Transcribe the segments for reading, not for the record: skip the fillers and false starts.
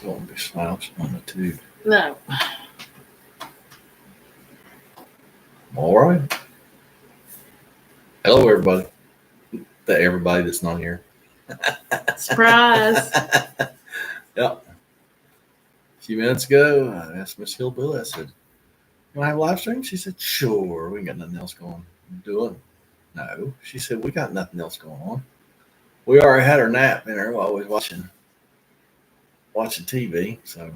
You won't be slouching on the tube. No. All right. Hello, everybody. Everybody that's not here. Surprise. Yep. A few minutes ago, I asked Miss Hillbilly, I said, "You want to have a live stream?" She said, "Sure. We ain't got nothing else going on." Doing? No. She said, "We got nothing else going on. We already had our nap in there while we was watching TV. So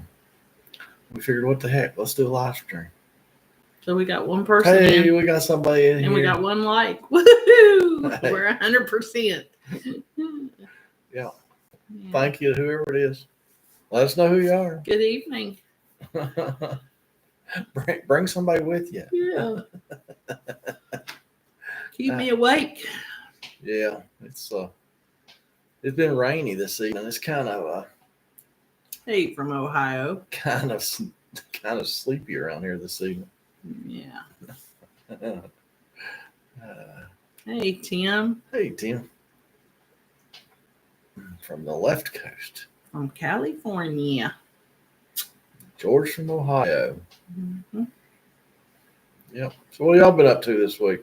we figured, what the heck? Let's do a live stream." So we got one person Hey, in, we got somebody in and here. we got one like. Woohoo! Hey. We're 100%. Yeah. Thank you to whoever it is. Let us know who you are. Good evening. Bring somebody with you. Yeah. Keep me awake. Yeah, it's been rainy this evening. It's kind of Hey, from Ohio. kind of sleepy around here this evening. Yeah. Uh, Hey, Tim. hey, Tim, from the left coast. From California. George from Ohio. Mm-hmm. Yep. So what have y'all been up to this week?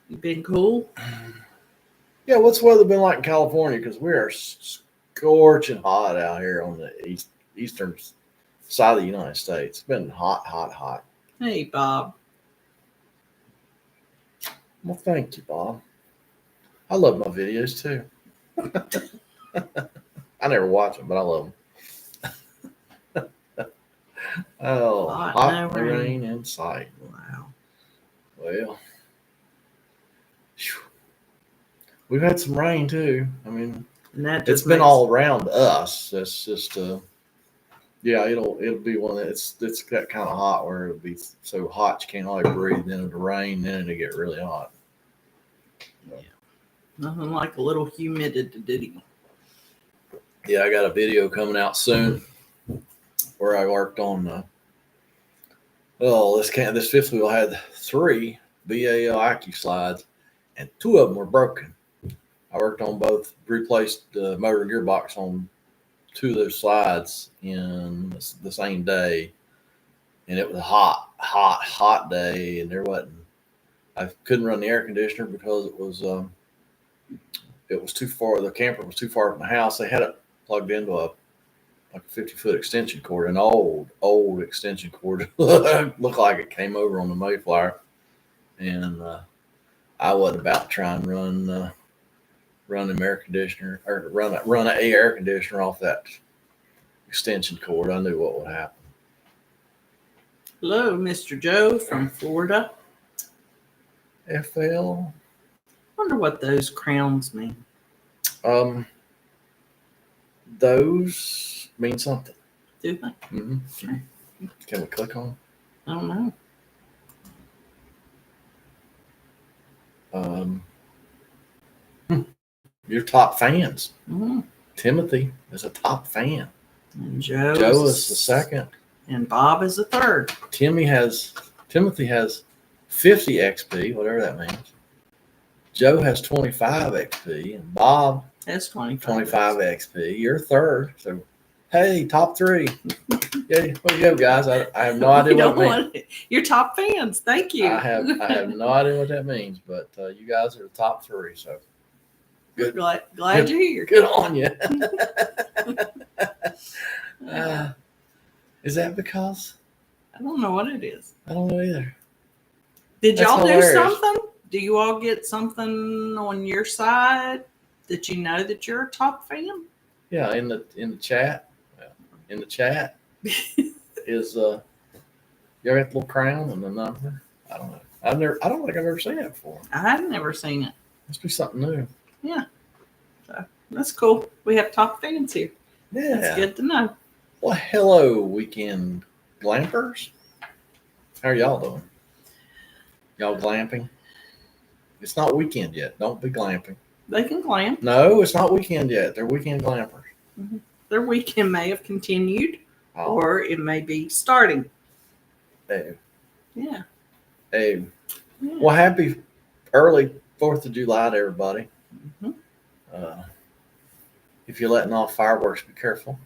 You been cool? Yeah, what's the weather been like in California? Because we are scorching hot out here on the eastern side of the United States. It's been hot, hot, hot. Hey, Bob. Well, thank you, Bob. I love my videos too. I never watch them, but I love them. Oh, hot no rain in sight. Wow. Well, we've had some rain too. I mean, it's been all around us. That's just yeah, it'll be one that it's got kind of hot where it'll be so hot you can't hardly breathe. Then it'll rain, then it'll get really hot. Yeah. Nothing like a little humidity. Yeah, I got a video coming out soon where I worked on this fifth wheel had 3 BAL IQ slides and 2 of them were broken. I worked on both, replaced the motor and gearbox on 2 of those slides in the same day, and it was a hot day, and I couldn't run the air conditioner because it was too far. The camper was too far from the house. They had it plugged into a 50-foot extension cord, an old extension cord. Looked like it came over on the Mayflower, and I wasn't about to try and run an air conditioner or run an air conditioner off that extension cord. I knew what would happen. Hello, Mr. Joe from Florida. FL. Wonder what those crowns mean. Those mean something. Do they? Mm-hmm. Okay. Can we click on them? I don't know. Your top fans. Mm-hmm. Timothy is a top fan. And Joe is the second. And Bob is the third. Timothy has 50 XP, whatever that means. Joe has 25 XP, and Bob has 25 XP. You're third. So, hey, top 3. Yeah, well, you go, guys. I have no idea what it means. You're top fans. Thank you. I have no idea what that means, but you guys are the top 3. So, good. Glad you're here. Good on you. Is that because? I don't know what it is. I don't know either. Did y'all do something? Do you all get something on your side that you know that you're a top fan? Yeah, in the chat. In the chat is y'all got the little crown and the number. I don't know. I don't think I've ever seen it before. I've never seen it. Must be something new. Yeah. So that's cool. We have top fans here. Yeah. That's good to know. Well, hello, weekend glampers. How are y'all doing? Y'all glamping? It's not weekend yet. Don't be glamping. They can glam. No, it's not weekend yet. They're weekend glampers. Mm-hmm. Their weekend may have continued, or it may be starting. Hey. Yeah. Hey. Yeah. Well, happy early 4th of July to everybody. Mm-hmm. If you're letting off fireworks, be careful.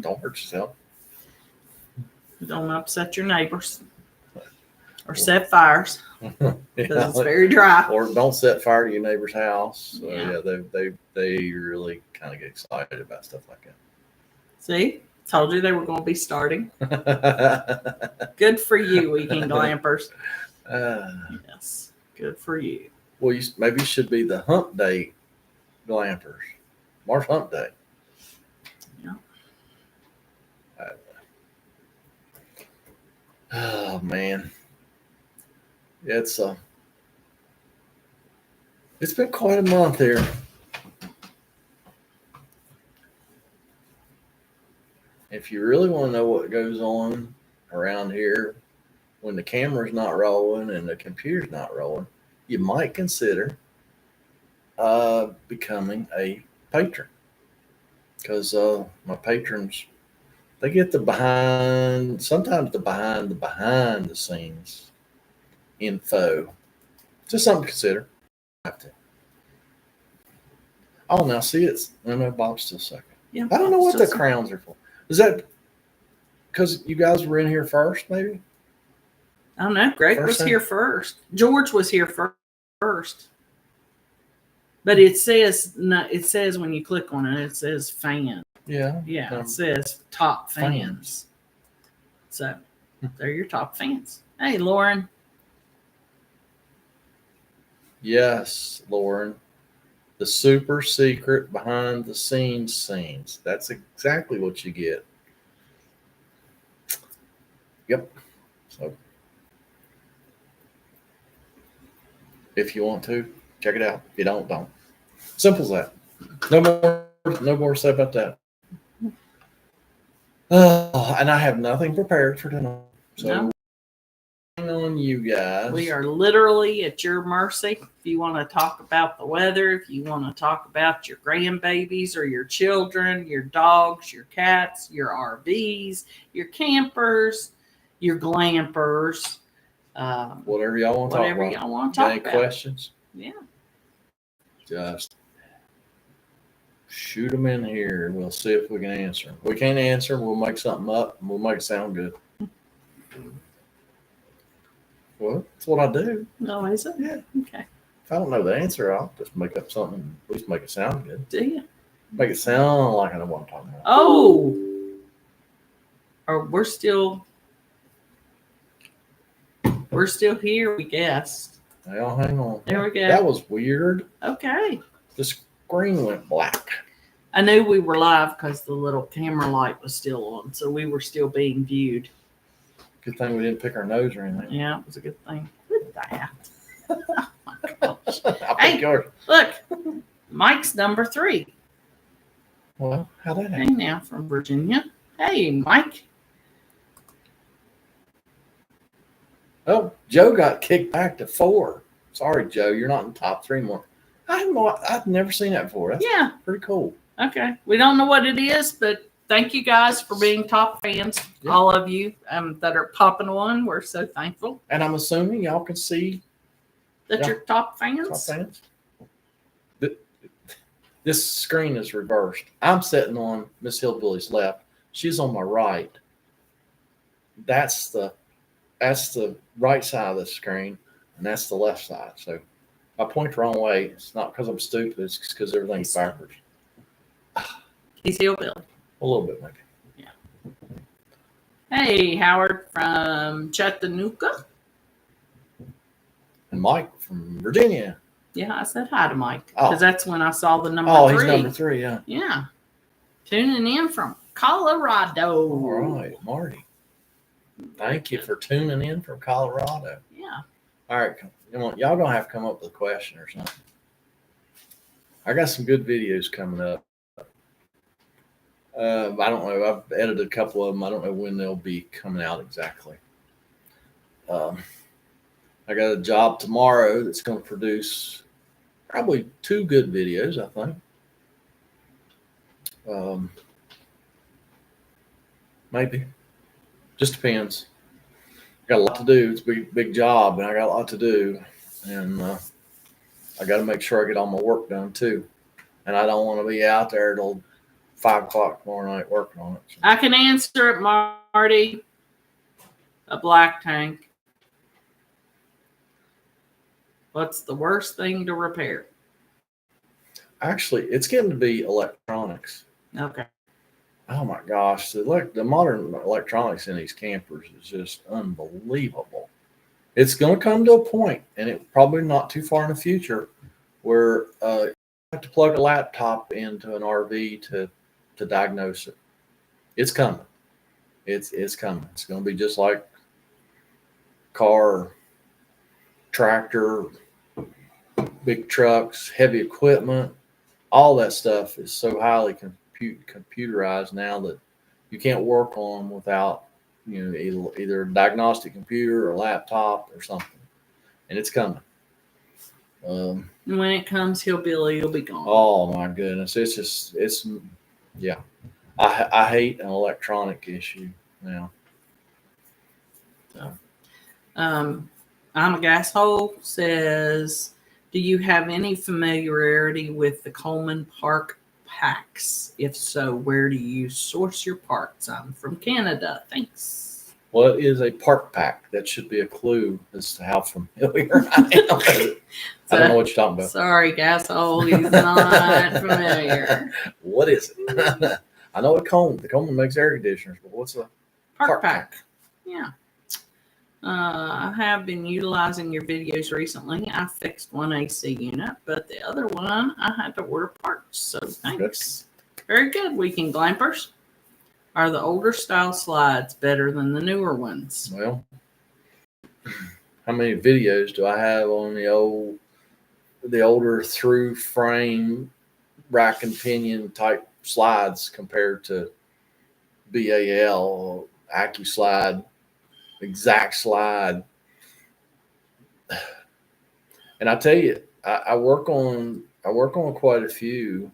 Don't hurt yourself. Don't upset your neighbors or set fires because Yeah. it's very dry. Or don't set fire to your neighbor's house. So, Yeah. they really kind of get excited about stuff like See, told you they were going to be starting. that. Good for you, weekend glampers. Uh, Yes, good for you. well, maybe you should be the hump day glampers. March hump day. Yeah. Oh man, it's been quite a month here. If you really want to know what goes on around here when the camera's not rolling and the computer's not rolling, you might consider becoming a patron, because my patrons, they get sometimes the behind the scenes info. Just something to consider. Oh, now see, no, Bob's still second. Yeah, I don't know what the Bob's still crowns are for. Is that because you guys were in here first, maybe? I don't know. Greg First was thing? here first. George was here first. But it says when you click on it, it says fan. Yeah. Yeah, it says top fans. So they're your top fans. Hey, Lauren. Yes, Lauren. The super secret behind the scenes. That's exactly what you get. Yep. So if you want to, check it out. If you don't. Simple as that. No more to say about that. And I have nothing prepared for tonight. So on you guys. We are literally at your mercy. If you want to talk about the weather, if you want to talk about your grandbabies or your children, your dogs, your cats, your RVs, your campers, your glampers, whatever y'all want to talk about. Whatever y'all want to talk Any about. questions? Yeah. Just shoot them in here and we'll see if we can answer them. If we can't answer them, we'll make something up and we'll make it sound good. Well, that's what I do. No, is it? Yeah. Okay. If I don't know the answer, I'll just make up something. At least make it sound good. Do you? Make it sound like I know what I'm talking about. Oh. Or we're still here, we guess. Now, hang on. There we go. That was weird. Okay. The screen went black. I knew we were live because the little camera light was still on, so we were still being viewed. Good thing we didn't pick our nose or anything. Yeah, it was a good thing. Look at that. Oh my gosh. I'll Hey. pick yours. Look, Mike's number 3. Well, how'd that Hey happen? now, from Virginia. Hey, Mike. Oh, Joe got kicked back to 4. Sorry, Joe, you're not in the top 3 more. I've never seen that before. That's Yeah. pretty cool. Okay. We don't know what it is, but thank you guys for being top fans. Yeah. All of you that are popping on. We're so thankful And I'm assuming y'all can see that you're top fans. top fans. This screen is reversed. I'm sitting on Miss Hillbilly's left. She's on my right. That's the right side of the screen, and that's the left side. So if I point the wrong way, it's not because I'm stupid. It's because everything's backwards. He's Hillbilly. A little bit, maybe. Hey, Howard from Chattanooga. And Mike from Virginia. Yeah, I said hi to Mike Oh. because that's when I saw the number 3. He's number 3, yeah. Yeah. Tuning in from Colorado. All right, Marty. Thank you for tuning in from Colorado. Yeah. All right, y'all gonna have to come up with a question or something. I got some good videos coming up. I don't know. I've edited a couple of them. I don't know when they'll be coming out exactly. I got a job tomorrow that's going to produce probably 2 good videos, I think. Maybe. Just depends. Got a lot to do. It's a big job, and I got a lot to do. And I got to make sure I get all my work done, too. And I don't want to be out there till 5 o'clock tomorrow night working on it. So. I can answer it, Marty. A black tank. What's the worst thing to repair? Actually, it's getting to be electronics. Okay. Oh my gosh, the modern electronics in these campers is just unbelievable. It's going to come to a point, and it probably not too far in the future, where you have to plug a laptop into an RV to diagnose it. It's coming. It's coming. It's going to be just like car, tractor, big trucks, heavy equipment. All that stuff is so highly computerized now that you can't work on without either a diagnostic computer or a laptop or something, and it's coming. When it comes, Hillbilly will be gone. Oh my goodness, it's yeah. I hate an electronic issue now. So. I'm a gasshole says, do you have any familiarity with the Coleman Park packs? If so, where do you source your parts? I'm from Canada. Thanks. What is a park pack? That should be a clue as to how familiar I am. I don't know what you're talking about. Sorry, gasshole. He's not familiar. What is it? I know the Coleman makes air conditioners, but what's a Park pack? Yeah. I have been utilizing your videos recently. I fixed one AC unit, but the other one I had to order parts. So thanks. Good. Very good. Weekend Glampers. Are the older style slides better than the newer ones? Well, how many videos do I have on the older through frame rack and pinion type slides compared to BAL, AccuSlide, Exact Slide? And I tell you, I work on quite a few.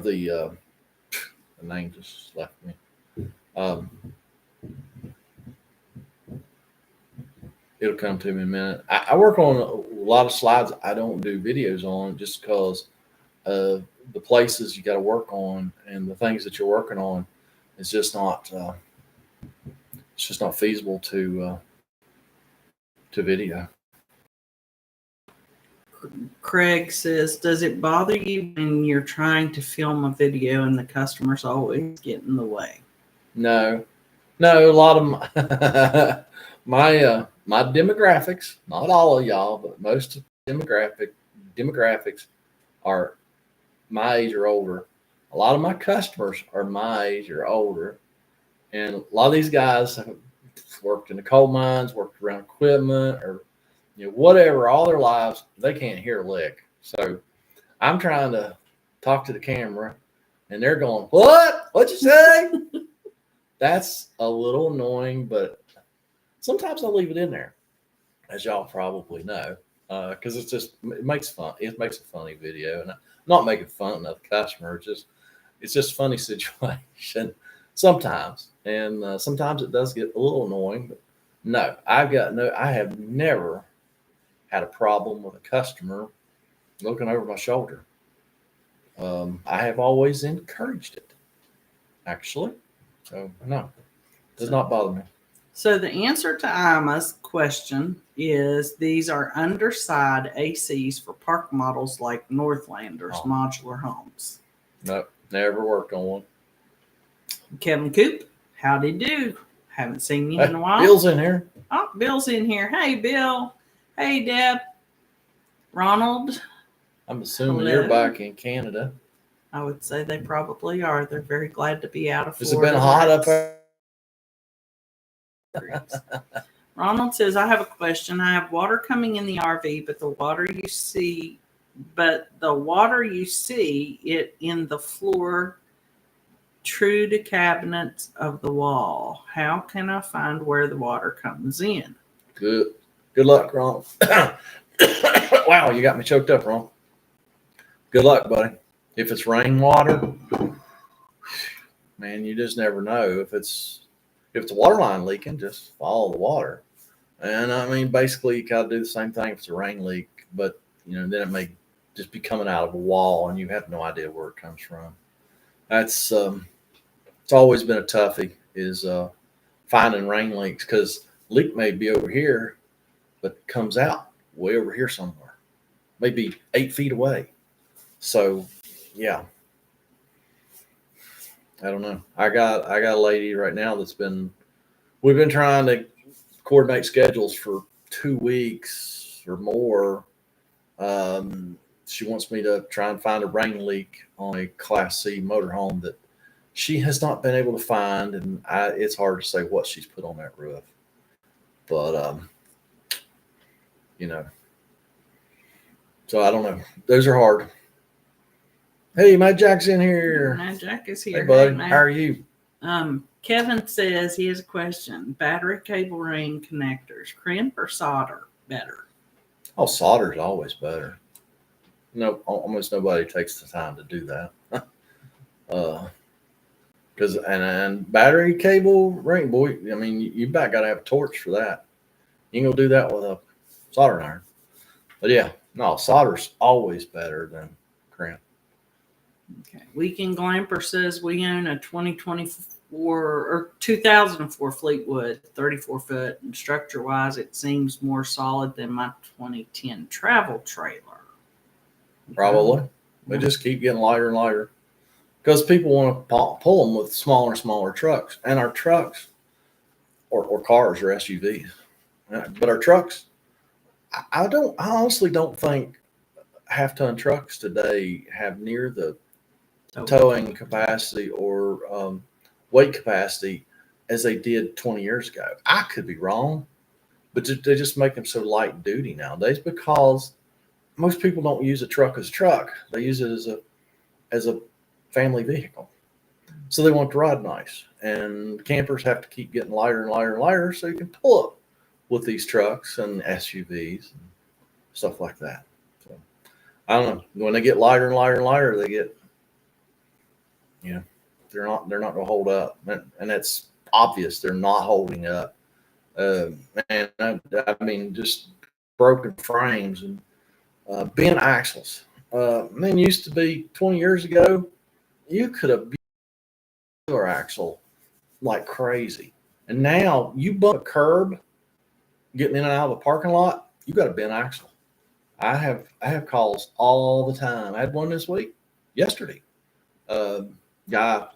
The name just left me. It'll come to me in a minute. I work on a lot of slides I don't do videos on just because of the places you got to work on and the things that you're working on. It's just not feasible to video. Craig says, does it bother you when you're trying to film a video and the customers always get in the way? No, a lot of my demographics, not all of y'all, but most demographics are my age or older. A lot of my customers are my age or older, and a lot of these guys have worked in the coal mines, worked around equipment, or whatever, all their lives. They can't hear a lick. So I'm trying to talk to the camera, and they're going, "What? What'd you say?" That's a little annoying, but sometimes I'll leave it in there, as y'all probably know, because it makes fun. It makes a funny video, and I'm not making fun of the customer. It's just a funny situation sometimes, and sometimes it does get a little annoying. But no, I have never had a problem with a customer looking over my shoulder. I have always encouraged it, actually. So no, it does not bother me. So the answer to Ima's question is these are underside ACs for park models like Northlanders modular homes. Nope, never worked on one. Kevin Coop, howdy do. Haven't seen you in a while. Bill's in here. Oh, Bill's in here. Hey, Bill. Hey, Deb. Ronald. I'm assuming you're back in Canada. I would say they probably are. They're very glad to be out of Florida. Has it been hot up there? Ronald says, I have a question. I have water coming in the RV, but the water you see it in the floor true to cabinets of the wall. How can I find where the water comes in? Good luck, Ron. Wow, you got me choked up, Ron. Good luck, buddy. If it's rainwater, man, you just never know. If it's a water line leaking, just follow the water. And I mean, basically, you got to do the same thing if it's a rain leak, but then it may just be coming out of a wall and you have no idea where it comes from. That's it's always been a toughie is finding rain leaks because leak may be over here, but comes out way over here somewhere, maybe 8 feet away. So, yeah, I don't know. I got a lady right now we've been trying to coordinate schedules for 2 weeks or more. She wants me to try and find a rain leak on a Class C motorhome that she has not been able to find, and it's hard to say what she's put on that roof. But you know, so I don't know. Those are hard. Hey, Matt Jack's in here. Matt Jack is here. Hey, buddy. Hey, how are you? Kevin says he has a question. Battery cable ring connectors, crimp or solder better? Oh, solder's always better. No, almost nobody takes the time to do that. Because and battery cable ring, boy, I mean, you about got to have a torch for that. You ain't gonna do that with a soldering iron. But yeah, no, solder's always better than crimp. Okay. Weekend Glamper says we own a 2024 or 2004 Fleetwood 34 foot, and structure wise, it seems more solid than my 2010 travel trailer. Probably. They just keep getting lighter and lighter because people want to pull them with smaller and smaller trucks. And our trucks, or cars or SUVs, but our trucks, I honestly don't think half-ton trucks today have near the towing capacity or weight capacity as they did 20 years ago. I could be wrong, but they just make them so light duty nowadays because most people don't use a truck as a truck. They use it as a family vehicle. So they want to ride nice. And campers have to keep getting lighter and lighter and lighter so you can pull up with these trucks and SUVs and stuff like that. So I don't know. When they get lighter and lighter and lighter, they get, they're not going to hold up. And it's obvious they're not holding up. And I mean, just broken frames and bent axles. Used to be 20 years ago, you could have your axle like crazy. And now you bump a curb getting in and out of a parking lot, you got a bent axle. I have calls all the time. I had one this week, yesterday. Guy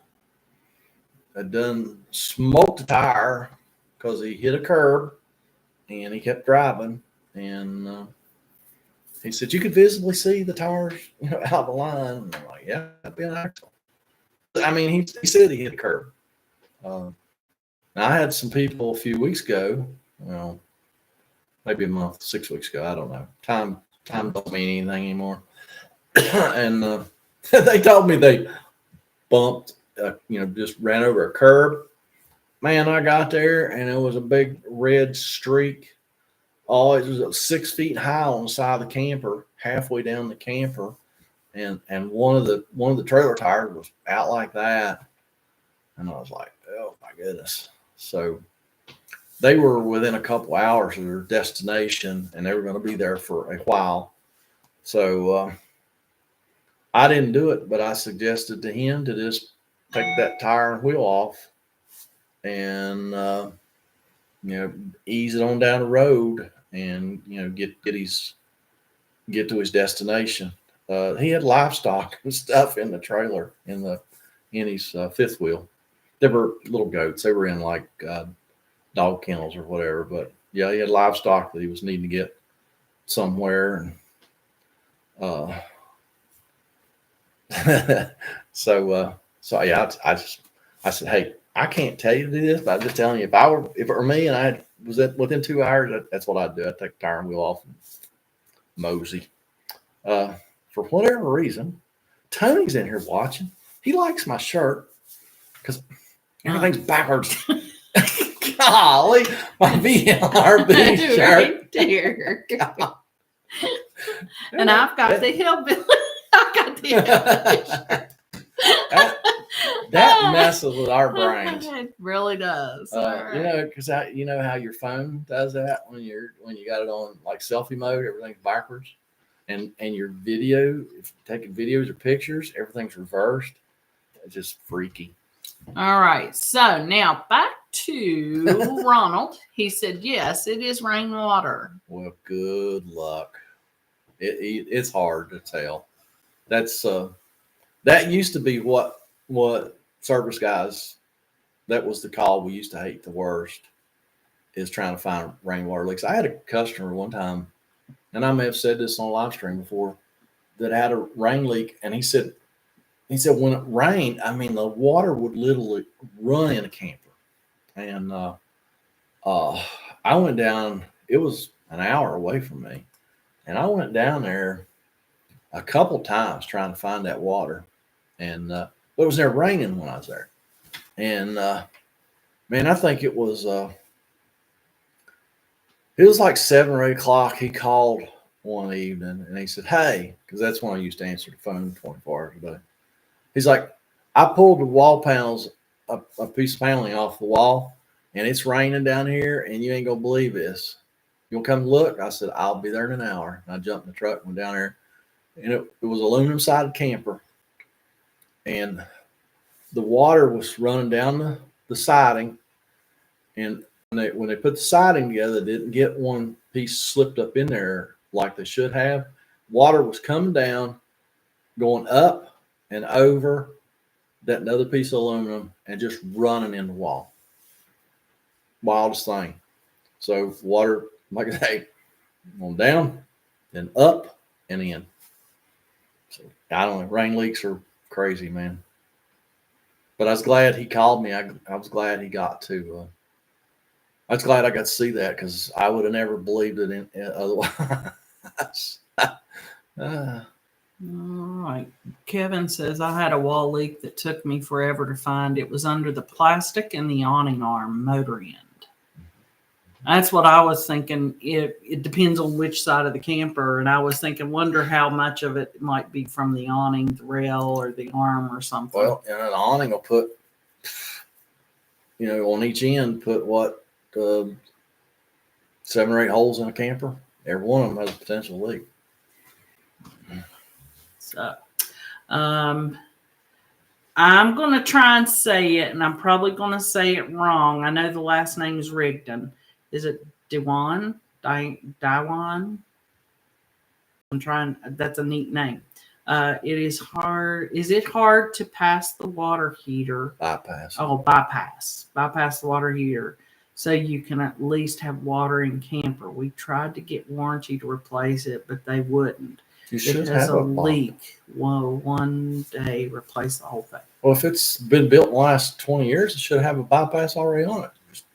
had done smoked a tire because he hit a curb and he kept driving, and he said you could visibly see the tires, out of the line. And I'm like, yeah, that'd be an axle. I mean, he said he hit a curb. Now I had some people a few weeks ago, maybe a month, 6 weeks ago. I don't know. Time don't mean anything anymore. And they told me they bumped, just ran over a curb. Man, I got there and it was a big red streak. Oh, it was 6 feet high on the side of the camper, halfway down the camper, and one of the trailer tires was out like that. And I was like, oh my goodness. So they were within a couple hours of their destination, and they were going to be there for a while. So I didn't do it, but I suggested to him to just take that tire and wheel off and ease it on down the road and get to his destination. He had livestock and stuff in the trailer in his fifth wheel. They were little goats. They were in like dog kennels or whatever. But yeah, he had livestock that he was needing to get somewhere. And so yeah, I said, hey, I can't tell you to do this, but I'm just telling you, if it were me and I was within 2 hours, that's what I'd do. I'd take the tire and wheel off and mosey. For whatever reason, Tony's in here watching. He likes my shirt because everything's backwards. Golly, my VLRB shirt. Right there. And I've got the Hillbilly. I've got the Hillbilly shirt. That messes with our brains. It really does. Because how your phone does that when you got it on like selfie mode, everything's backwards. and your video, if you're taking videos or pictures, everything's reversed. It's just freaky. All right. So now back to Ronald. He said, yes, it is rainwater. Well, good luck. It's hard to tell. That's that used to be what service guys, that was the call we used to hate the worst, is trying to find rainwater leaks. I had a customer one time, and I may have said this on Livestream before, that had a rain leak, and he said when it rained, I mean, the water would literally run in a camper. And I went down. It was an hour away from me, and I went down there a couple times trying to find that water, and but it was never raining when I was there. And man, I think it was like 7 or 8 o'clock. He called one evening, and he said, "Hey," because that's when I used to answer the phone 24 hours a day. He's like, "I pulled the wall panels, a piece of paneling off the wall, and it's raining down here, and you ain't gonna believe this. You want to come look?" I said, "I'll be there in an hour." And I jumped in the truck and went down there, and it was aluminum sided camper, and the water was running down the siding, and when they put the siding together, they didn't get one piece slipped up in there like they should have. Water was coming down, going up and over that another piece of aluminum, and just running in the wall. Wildest thing. So water, like I say, going down, then up and in. So I don't know. Rain leaks are crazy, man. But I was glad he called me. I was glad he got to. I was glad I got to see that, because I would have never believed it otherwise. All right. Kevin says, I had a wall leak that took me forever to find. It was under the plastic and the awning arm motor end. That's what I was thinking. It depends on which side of the camper. And I was thinking, wonder how much of it might be from the awning, the rail, or the arm or something. Well, and an awning will put, on each end, put what, 7 or 8 holes in a camper. Every one of them has a potential leak. So, I'm going to try and say it, and I'm probably going to say it wrong. I know the last name is Rigdon. Is it Dewan? Dewan? I'm trying. That's a neat name. It is hard. Is it hard to pass the water heater? Bypass. Oh, bypass the water heater, so you can at least have water in camper. We tried to get warranty to replace it, but they wouldn't. You should it has have a leak. Well, one day replace the whole thing. Well, if it's been built in the last 20 years, it should have a bypass already on it. Just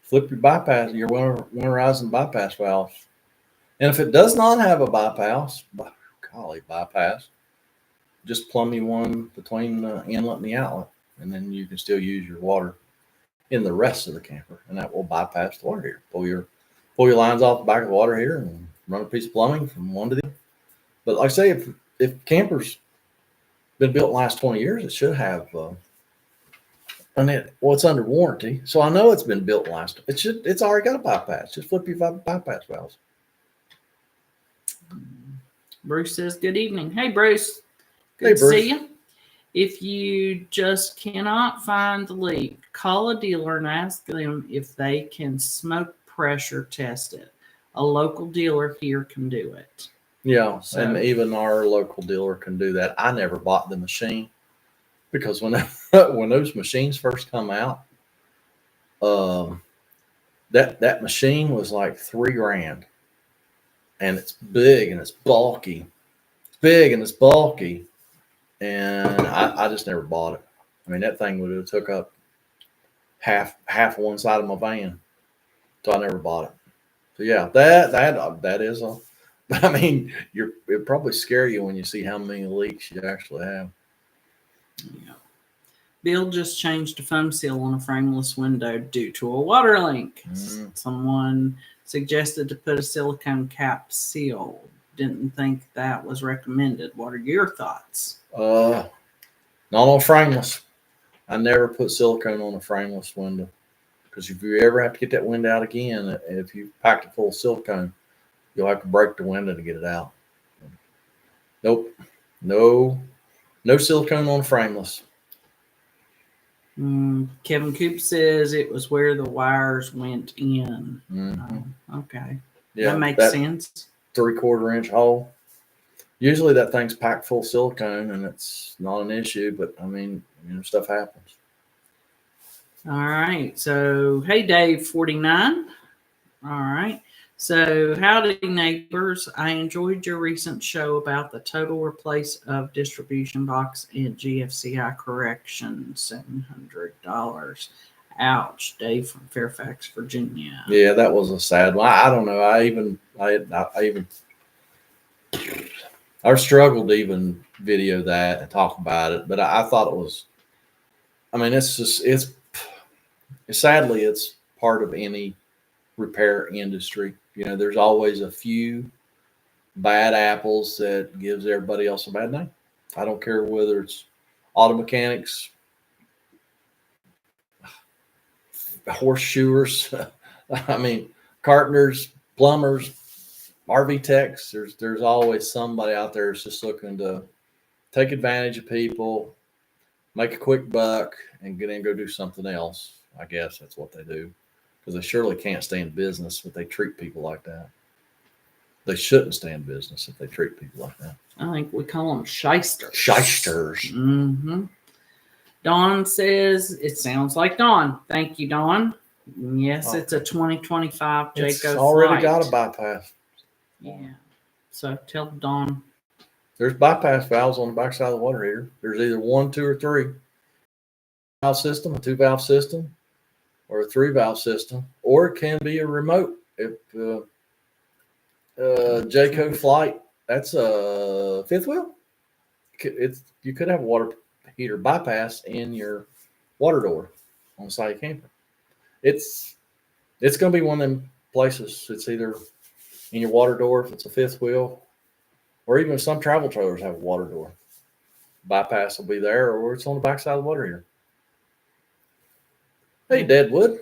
flip your bypass, your winterizing bypass valves. And if it does not have a bypass, just plumb me one between the inlet and the outlet, and then you can still use your water in the rest of the camper, and that will bypass the water heater. Pull your lines off the back of the water heater and run a piece of plumbing from one to the other. But like I say, if camper's been built in the last 20 years, it should have. It's under warranty, so I know it's been built last. It's already got a bypass. Just flip your bypass valves. Bruce says, "Good evening." Hey, Bruce. Good to see you. If you just cannot find the leak, call a dealer and ask them if they can smoke pressure test it. A local dealer here can do it. Yeah, and even our local dealer can do that. I never bought the machine, because when those machines first come out, that machine was like $3,000, and it's big and it's bulky. It's big and it's bulky, and I just never bought it. I mean, that thing would have took up half one side of my van, so I never bought it. So yeah, that is a. But I mean, it probably scare you when you see how many leaks you actually have. Yeah. Bill just changed a foam seal on a frameless window due to a water leak. Someone suggested to put a silicone cap seal. Didn't think that was recommended. What are your thoughts? Not on frameless. I never put silicone on a frameless window, because if you ever have to get that window out again, if you packed it full of silicone, you'll have to break the window to get it out. Nope. No silicone on frameless. Kevin Coop says it was where the wires went in. Okay. Yeah, that makes sense. 3/4 inch hole. Usually that thing's packed full of silicone and it's not an issue, but I mean, stuff happens. All right. So, hey, Dave 49. All right. So, howdy, neighbors. I enjoyed your recent show about the total replace of distribution box and GFCI correction, $700. Ouch, Dave from Fairfax, Virginia. Yeah, that was a sad one. I don't know. I struggled to even video that and talk about it, but I thought it was. I mean, it's sadly it's part of any repair industry. There's always a few bad apples that gives everybody else a bad name. I don't care whether it's auto mechanics, horseshoers, I mean, carpenters, plumbers, RV techs. There's always somebody out there that's just looking to take advantage of people, make a quick buck, and go do something else. I guess that's what they do, because they surely can't stay in business if they treat people like that. They shouldn't stay in business if they treat people like that. I think we call them shysters. Shysters. Mm-hmm. Dawn says, it sounds like Dawn. Thank you, Dawn. Yes, It's a 2025 Jayco It's already flight. got a bypass. Yeah. So tell Dawn. There's bypass valves on the backside of the water heater. There's either 1, 2, or 3. Valve system, a 2-valve system, or a 3-valve system, or it can be a remote. If Jayco flight, that's a 5th wheel. You could have a water heater bypass in your water door on the side of your camper. It's going to be one of them places. It's either in your water door if it's a 5th wheel, or even some travel trailers have a water door. Bypass will be there, or it's on the backside of the water heater. Hey, Deadwood.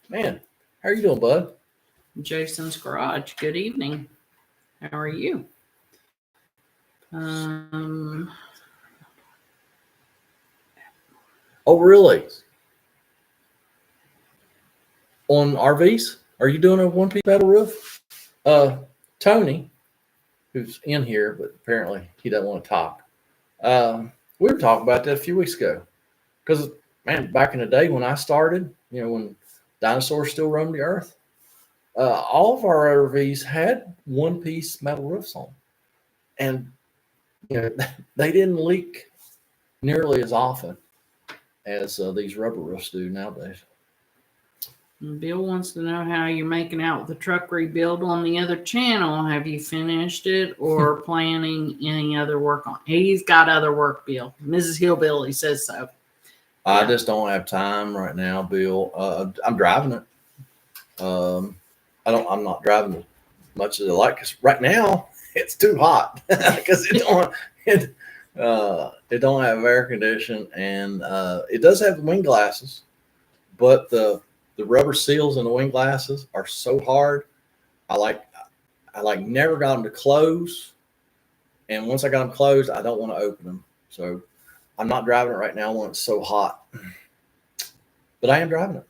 Man, how are you doing, bud? Jason's Garage. Good evening. How are you? Oh, really? On RVs? Are you doing a one-piece metal roof? Tony, who's in here, but apparently he doesn't want to talk. We were talking about that a few weeks ago. Because, man, back in the day when I started, when dinosaurs still roamed the earth, all of our RVs had one-piece metal roofs on. And, they didn't leak nearly as often as these rubber roofs do nowadays. Bill wants to know how you're making out with the truck rebuild on the other channel. Have you finished it or planning any other work on? He's got other work, Bill. Mrs. Hillbilly says so. I just don't have time right now, Bill. I'm driving it. I'm not driving as much as I like, because right now it's too hot because it don't have air conditioning, and it does have the wind glasses, but the rubber seals in the wind glasses are so hard. I never got them to close, and once I got them closed, I don't want to open them. So I'm not driving it right now when it's so hot, but I am driving it.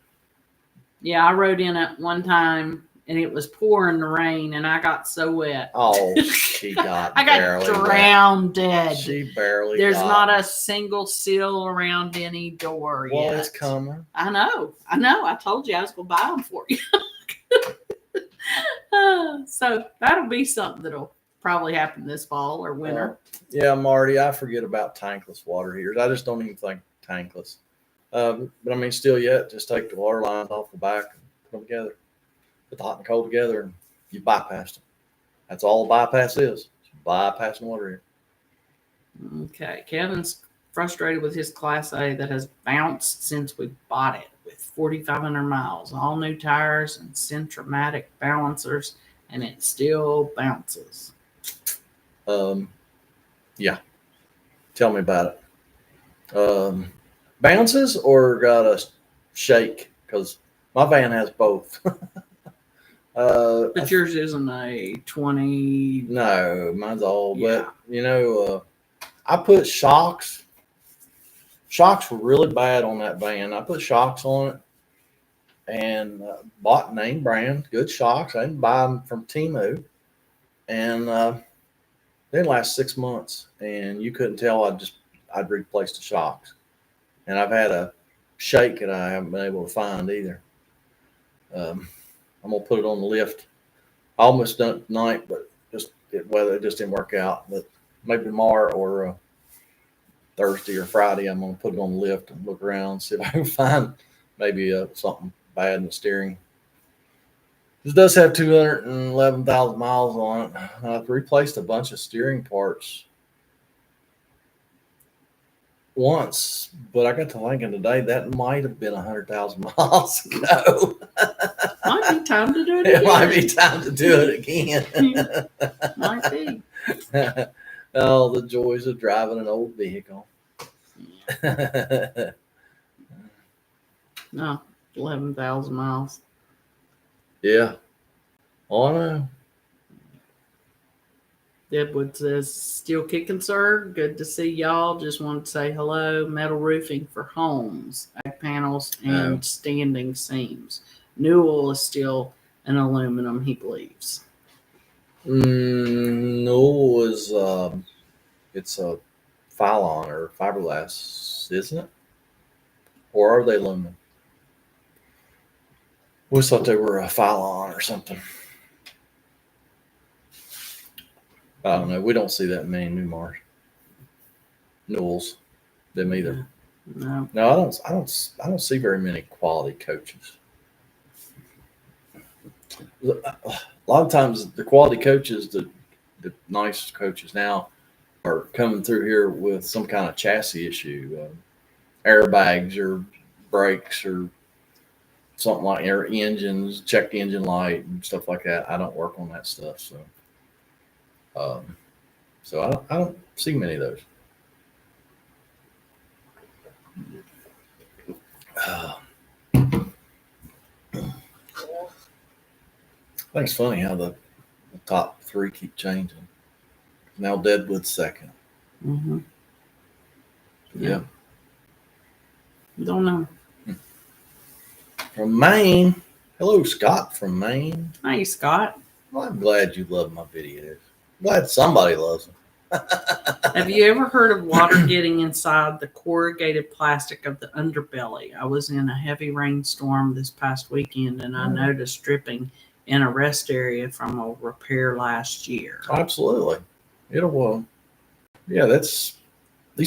Yeah, I rode in it one time and it was pouring the rain and I got so wet. Oh, she got I got drowned dead. She barely There's not a single seal around any door yet. Well, it's coming. I know. I told you I was going to buy them for you. So that'll be something that'll probably happen this fall or winter. Yeah, Marty, I forget about tankless water heaters. I just don't even think tankless. But I mean, still yet, just take the water lines off the back and put them together. Put the hot and cold together, and you bypass them. That's all a bypass is. It's bypassing water here. Okay. Kevin's frustrated with his Class A that has bounced since we bought it with 4,500 miles, all new tires and Centromatic balancers, and it still bounces. Yeah. Tell me about it. Bounces or got a shake? Because my van has both. But yours isn't a 20. No, mine's old. Yeah. But you know, I put shocks. Shocks were really bad on that van. I put shocks on it and bought name brand good shocks. I didn't buy them from Temu, and they didn't last 6 months. And you couldn't tell I'd replaced the shocks. And I've had a shake that I haven't been able to find either. I'm gonna put it on the lift. I almost done it tonight, but it just didn't work out. But maybe tomorrow or Thursday or Friday, I'm gonna put it on the lift and look around, see if I can find maybe something bad in the steering. This does have 211,000 miles on it. I've replaced a bunch of steering parts once, but I got to thinking today that might have been 100,000 miles ago. Might be time to do it It again. might be time to do it again. Might be. Oh, the joys of driving an old vehicle. No, 11,000 miles. Yeah. Oh, I know. Deadwood says, still kicking, sir. Good to see y'all. Just wanted to say hello. Metal roofing for homes, back panels, and standing seams. Newell is still an aluminum, he believes. No, it's a Phylon or fiberglass, isn't it? Or are they aluminum? We always thought they were a Phylon or something. I don't know. We don't see that many Newells, them either. No. No, I don't see very many quality coaches. A lot of times, the quality coaches, the nice coaches now, are coming through here with some kind of chassis issue, airbags or brakes or something like air engines, check the engine light and stuff like that. I don't work on that stuff, so I don't see many of those. I think it's funny how the top three keep changing. Now Deadwood's second. Mm-hmm. Yeah. Don't know. From Maine. Hello, Scott from Maine. Hey, Scott. Well, I'm glad you love my videos. Glad somebody loves them. Have you ever heard of water getting inside the corrugated plastic of the underbelly? I was in a heavy rainstorm this past weekend and I noticed dripping in a rest area from a repair last year. Absolutely. It'll, yeah, these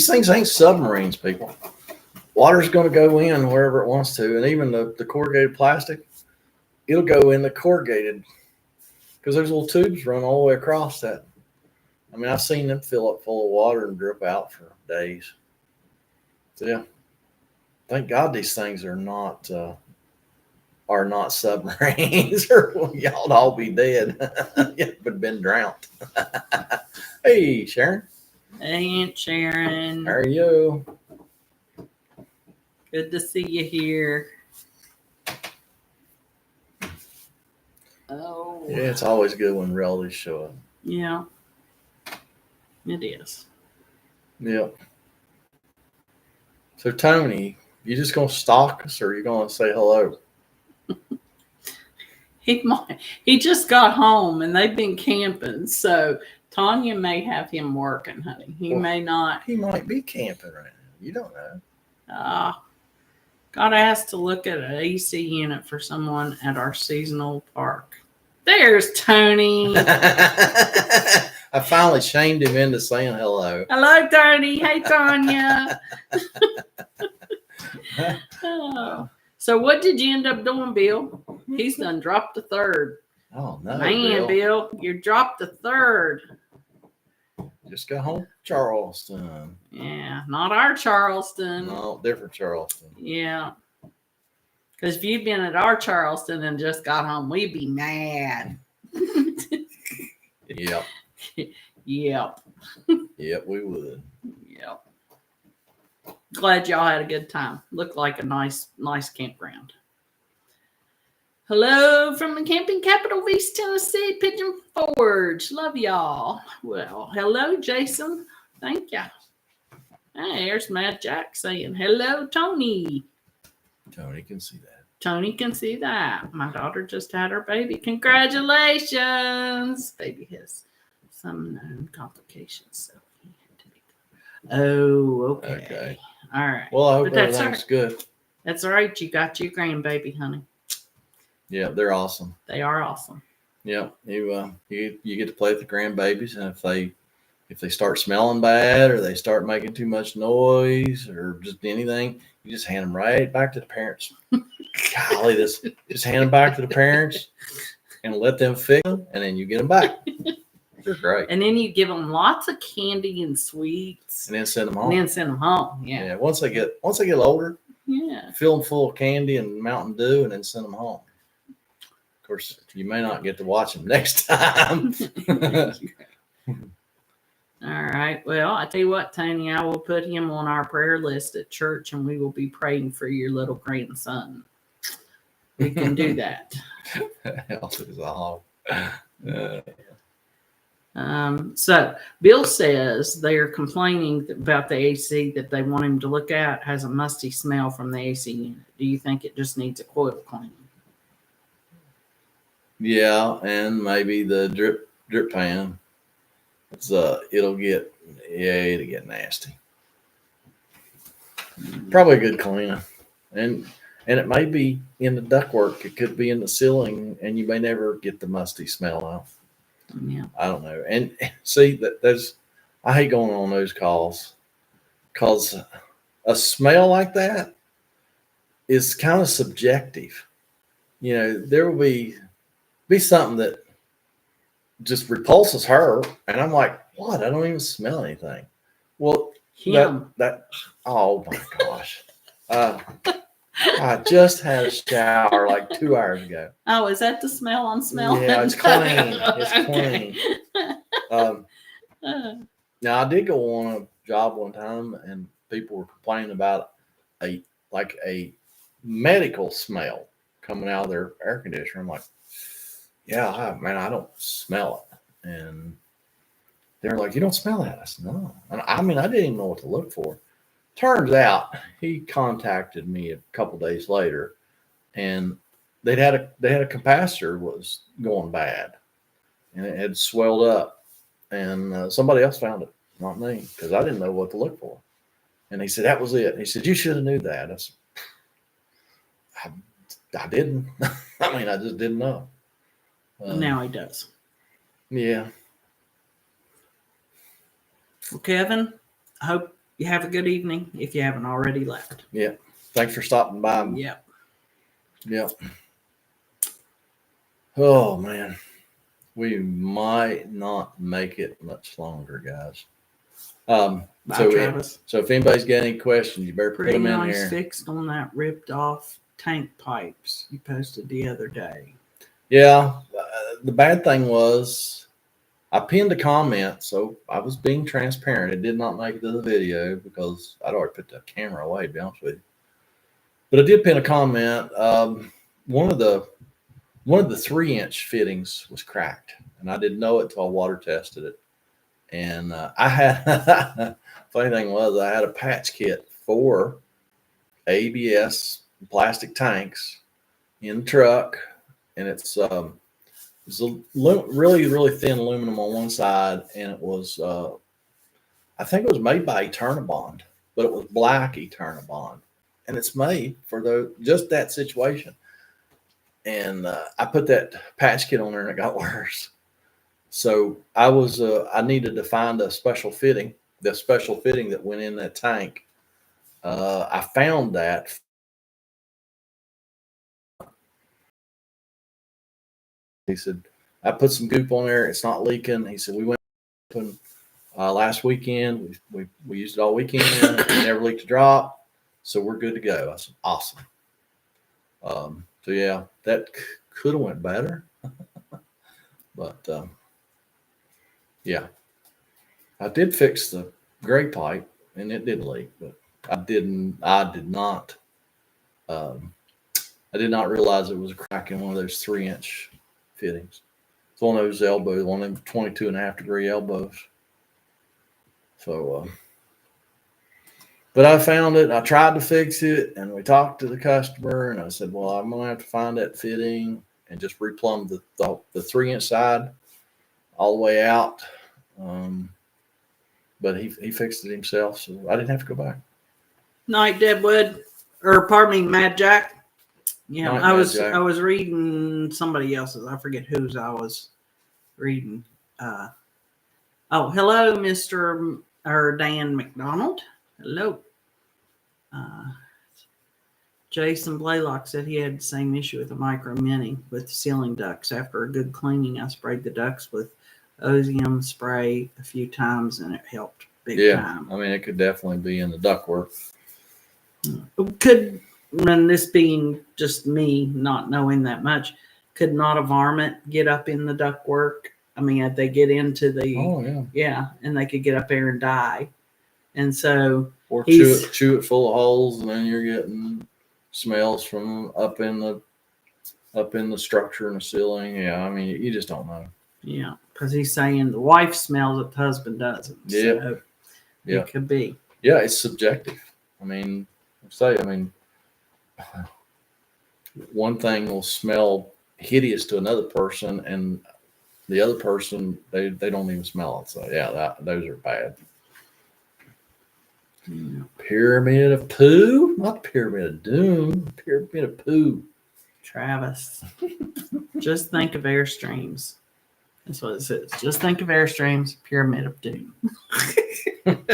things ain't submarines, people. Water's going to go in wherever it wants to. And even the corrugated plastic, it'll go in the corrugated because those little tubes run all the way across that. I mean, I've seen them fill up full of water and drip out for days. So, yeah, thank God these things are not submarines, or y'all'd all be dead. You'd have been drowned. Hey, Sharon. Hey, Aunt Sharon. How are you? Good to see you here. Oh. Yeah, it's always good when relatives show up. Yeah. It is. Yep. So, Tony, you just going to stalk us or are you going to say hello? He just got home and they've been camping, so Tanya may have him working, honey. He may not. He might be camping right now. You don't know. Got asked to look at an AC unit for someone at our seasonal park. There's Tony. I finally shamed him into saying hello. Hello, Tony. Hey, Tanya. Oh. So what did you end up doing, Bill? He's done dropped a third. Oh, no, Man, Bill, you dropped a third. Just got home from Charleston. Yeah, not our Charleston. No, different Charleston. Yeah. Because if you'd been at our Charleston and just got home, we'd be mad. Yep. Yep. Yep, we would. Yep. Glad y'all had a good time. Looked like a nice campground. Hello from the camping capital of East Tennessee, Pigeon Forge. Love y'all. Well, hello, Jason. Thank ya. Hey, there's Matt Jack saying, hello, Tony. Tony can see that. Tony can see that. My daughter just had her baby. Congratulations. Baby has some known complications, so he had to be. Oh, okay. All right. Well, I hope But that's everything's good. That's all right. You got your grandbaby, honey. Yeah, they're awesome. They are awesome. Yeah, you get to play with the grandbabies, and if they start smelling bad or they start making too much noise or just anything, you just hand them right back to the parents. Golly, just hand them back to the parents and let them fix them, and then you get them back. They're great. And then you give them lots of candy and sweets, and then send them home. Yeah. Once they get older, yeah, fill them full of candy and Mountain Dew, and then send them home. Of course, you may not get to watch them next time. All right. Well, I tell you what, Tony, I will put him on our prayer list at church, and we will be praying for your little grandson. We can do that. So Bill says they are complaining about the AC that they want him to look at has a musty smell from the AC unit. Do you think it just needs a coil cleaning? Yeah, and maybe the drip pan. It'll get nasty. Probably a good cleaner, and it may be in the ductwork. It could be in the ceiling, and you may never get the musty smell out. Yeah, I don't know. And see I hate going on those calls because a smell like that is kind of subjective. You know, there will be something that just repulses her, and I'm like, what? I don't even smell anything. Well, that oh my gosh. I just had a shower like 2 hours ago. Oh, is that the smell I'm smelling? Yeah, it's clean. It's clean. Now I did go on a job one time, and people were complaining about a medical smell coming out of their air conditioner. I'm like, yeah, I don't smell it. And they're like, you don't smell that? I said, no. And I didn't even know what to look for. Turns out he contacted me a couple days later, and they had a capacitor was going bad, and it had swelled up, and somebody else found it, not me, because I didn't know what to look for. And he said that was it. He said you should have knew that. I said, I didn't. I just didn't know. Now he does. Yeah. Well, Kevin, I hope you have a good evening if you haven't already left. Yeah. Thanks for stopping by. Yep. Yep. Oh, man. We might not make it much longer, guys. Bye, Travis. So if anybody's got any questions, you better put them in here. Fixed on that ripped off tank pipes you posted the other day. Yeah. The bad thing was I pinned a comment, so I was being transparent. It did not make it to the video because I'd already put the camera away, to be honest with you. But I did pin a comment. One of the 3-inch fittings was cracked, and I didn't know it until I water tested it. And I had funny thing was I had a patch kit for ABS plastic tanks in the truck, and it's a really, really thin aluminum on one side, and it was I think it was made by Eternabond, but it was black Eternabond, and it's made for just that situation. And I put that patch kit on there, and it got worse. So I needed to find a special fitting, the special fitting that went in that tank. I found that. He said, I put some goop on there. It's not leaking. He said, we went last weekend. We used it all weekend. It never leaked a drop. So we're good to go. I said, awesome. So yeah, that could have went better. But yeah, I did fix the gray pipe, and it did leak, but I did not I did not realize it was a crack in one of those 3-inch fittings. It's one of those elbows, one of them 22.5-degree elbows. So, but I found it. I tried to fix it, and we talked to the customer, and I said, well, I'm going to have to find that fitting and just replumb the 3-inch side all the way out. But he fixed it himself, so I didn't have to go back. Night, Deadwood, or pardon me, Mad Jack. Yeah, Night, I Mad was Jack. reading somebody else's. I forget whose I was reading. Oh, hello, Mr. or Dan McDonald. Hello. Jason Blaylock said he had the same issue with the Micro Mini with the sealing ducts. After a good cleaning, I sprayed the ducts with Ozium spray a few times, and it helped big time. I mean, it could definitely be in the ductwork. Could, and this being just me not knowing that much, could not a varmint get up in the ductwork? I mean, they get into the and they could get up there and die. And so, or chew it full of holes, and then you're getting smells from up in the structure and the ceiling. Yeah, I mean, you just don't know. Yeah, because he's saying the wife smells it, the husband doesn't. Yeah, so it could be. Yeah, it's subjective. I mean, one thing will smell hideous to another person, and the other person they don't even smell it. So yeah, those are bad. Yeah. Pyramid of poo, not pyramid of doom. Pyramid of poo. Travis, just think of Airstreams. That's what it says. Just think of Airstreams, Pyramid of Doom. I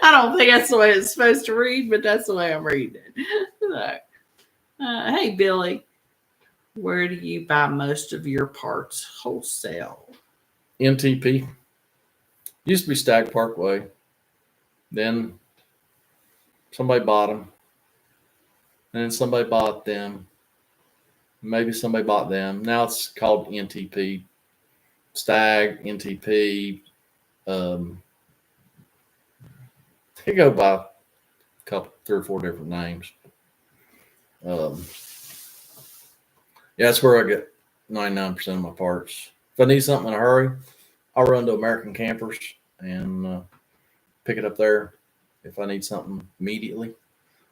don't think that's the way it's supposed to read, but that's the way I'm reading it. Hey, Billy, where do you buy most of your parts wholesale? NTP. Used to be Stag Parkway. Then somebody bought them. And then somebody bought them. Maybe somebody bought them. Now it's called NTP. Stag, NTP. They go by a couple, 3 or 4 different names. That's where I get 99% of my parts. If I need something in a hurry, I'll run to American Campers and pick it up there if I need something immediately,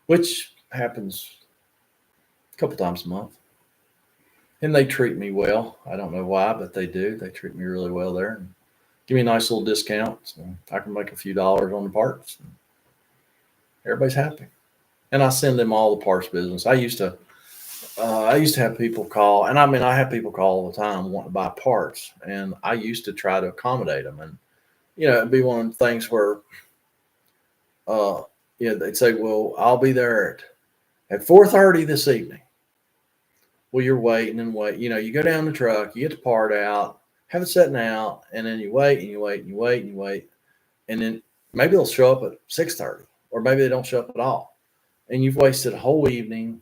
which happens a couple times a month. And they treat me well. I don't know why, but they do. They treat me really well there and give me a nice little discount. So I can make a few dollars on the parts. Everybody's happy. And I send them all the parts business. I used to have people call, and I mean, I have people call all the time wanting to buy parts, and I used to try to accommodate them. And, it'd be one of the things where, they'd say, well, I'll be there at 4:30 this evening. Well, you're waiting and wait. You go down the truck, you get the part out, have it setting out, and then you wait and you wait and you wait and you wait. And then maybe they'll show up at 6:30, or maybe they don't show up at all. And you've wasted a whole evening.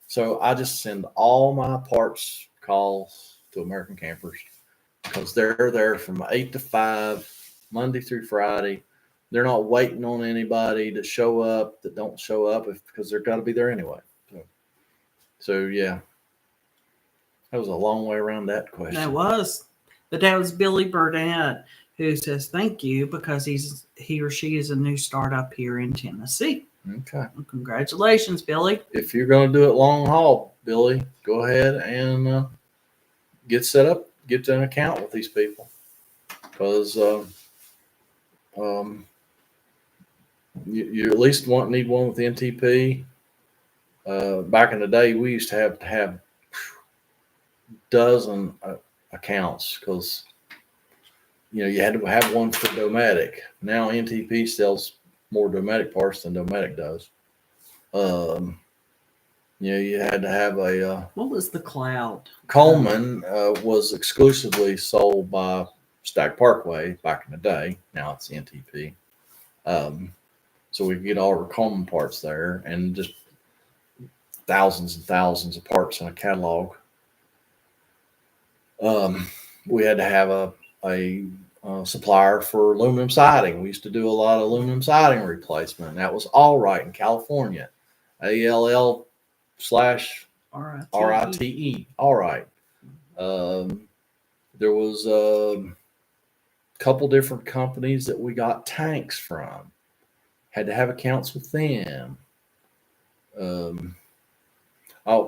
So I just send all my parts calls to American Campers because they're there from 8 to 5, Monday through Friday. They're not waiting on anybody to show up that don't show up because they're got to be there anyway. So yeah. That was a long way around that question. That was. But that was Billy Burnett, who says thank you because he or she is a new startup here in Tennessee. Okay. Well, congratulations, Billy. If you're going to do it long haul, Billy, go ahead and get set up, get an account with these people. Because you at least need one with NTP. Back in the day, we used to have dozen accounts because you had to have one for Dometic. Now NTP sells more Dometic parts than Dometic does. You had to have a what was the cloud? Coleman was exclusively sold by Stag Parkway back in the day. Now it's NTP. So we could get all our Coleman parts there and just thousands and thousands of parts in a catalog. We had to have a supplier for aluminum siding. We used to do a lot of aluminum siding replacement. That was all right in California. ALL/, RITE. All right. There was a couple different companies that we got tanks from. Had to have accounts with them.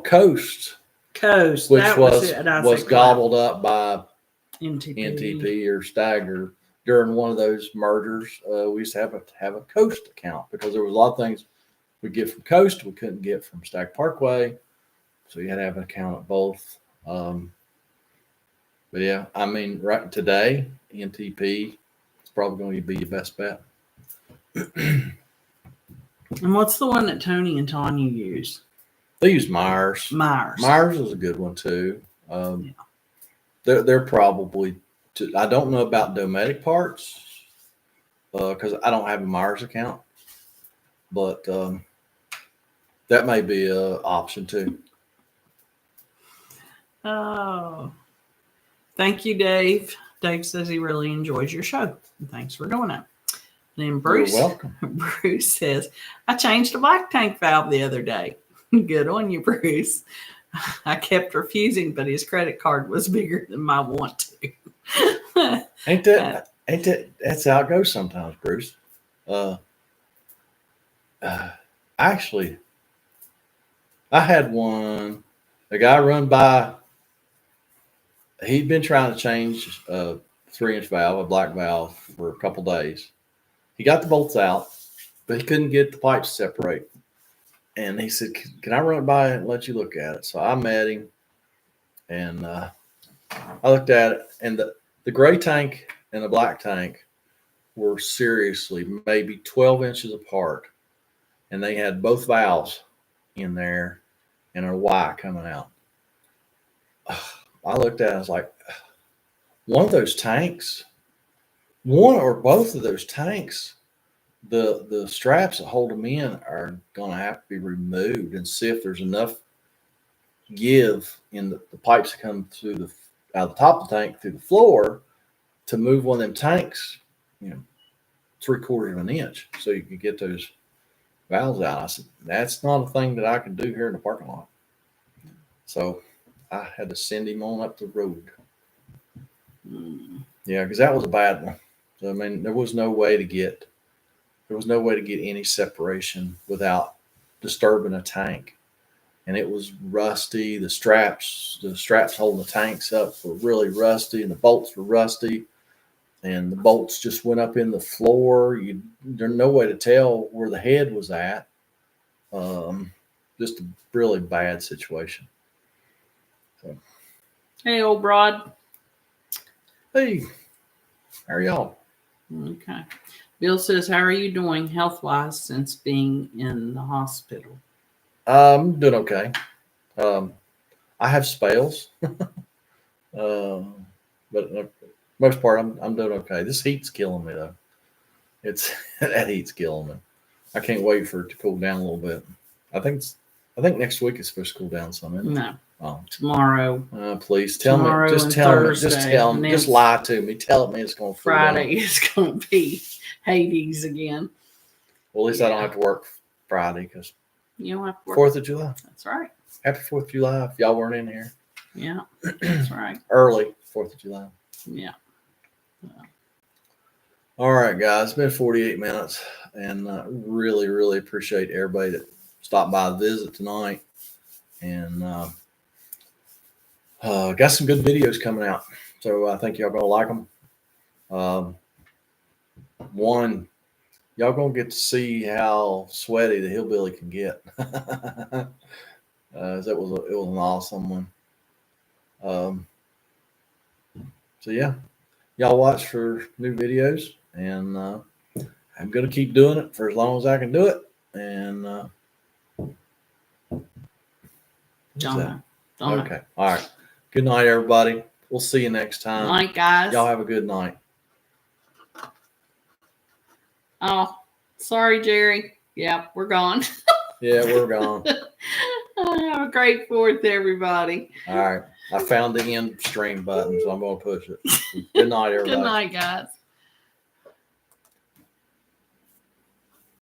Coast, which that was gobbled up by NTP. NTP or Stagger during one of those mergers. We used to have a Coast account because there was a lot of things we get from Coast we couldn't get from Stag Parkway, so you had to have an account at both. But yeah, I mean, right today, NTP is probably going to be your best bet. And what's the one that Tony and Tanya use? They use Myers. Myers is a good one too. They're probably. I don't know about Dometic parts because I don't have a Myers account, but that may be an option too. Oh, thank you, Dave. Dave says he really enjoys your show. Thanks for doing it. Then Bruce, you're welcome. Bruce says, I changed a black tank valve the other day. Good on you, Bruce. I kept refusing, but his credit card was bigger than my want to. Ain't that that's how it goes sometimes, Bruce. Actually, I had one, a guy run by, he'd been trying to change a 3-inch valve, a black valve, for a couple days. He got the bolts out, but he couldn't get the pipes to separate. And he said, can I run it by and let you look at it? So I met him, and I looked at it, and the gray tank and the black tank were seriously maybe 12 inches apart. And they had both valves in there and a Y coming out. I looked at it, I was like, one of those tanks, one or both of those tanks, the straps that hold them in are going to have to be removed and see if there's enough give in the pipes that come through out of the top of the tank through the floor to move one of them tanks, 3/4 of an inch, so you can get those valves out. I said, that's not a thing that I can do here in the parking lot. So I had to send him on up the road. Yeah, because that was a bad one. So I mean, there was no way to get any separation without disturbing a tank. And it was rusty. The straps holding the tanks up were really rusty, and the bolts were rusty. And the bolts just went up in the floor. There's no way to tell where the head was at. Just a really bad situation. So. Hey, old broad. Hey, how are y'all? Okay. Bill says, how are you doing health-wise since being in the hospital? I'm doing okay. I have spells. But most part, I'm doing okay. This heat's killing me, though. That heat's killing me. I can't wait for it to cool down a little bit. I think next week it's supposed to cool down some. Isn't it? No. Oh. Tomorrow. Please tell me. Just tell me. Just tell me. Just lie to me. Tell me it's going to. Friday is going to be Hades again. Well, at least I don't have to work Friday because you don't have to work. 4th of July. That's right. Happy 4th of July. If y'all weren't in here. Yeah, that's right. Early 4th of July. Yeah. All right, guys. It's been 48 minutes, and really, really appreciate everybody that stopped by to visit tonight. And got some good videos coming out, so I think y'all gonna like them. One, y'all gonna get to see how sweaty the Hillbilly can get. It was an awesome one. So yeah, y'all watch for new videos, and I'm gonna keep doing it for as long as I can do it. And Don't okay, all right. Good night, everybody. We'll see you next time. Night, guys. Y'all have a good night. Oh, sorry, Jerry. Yeah, we're gone. Yeah, we're gone. Have a great 4th, everybody. All right. I found the end stream button, so I'm going to push it. Good night, everybody. Good night, guys.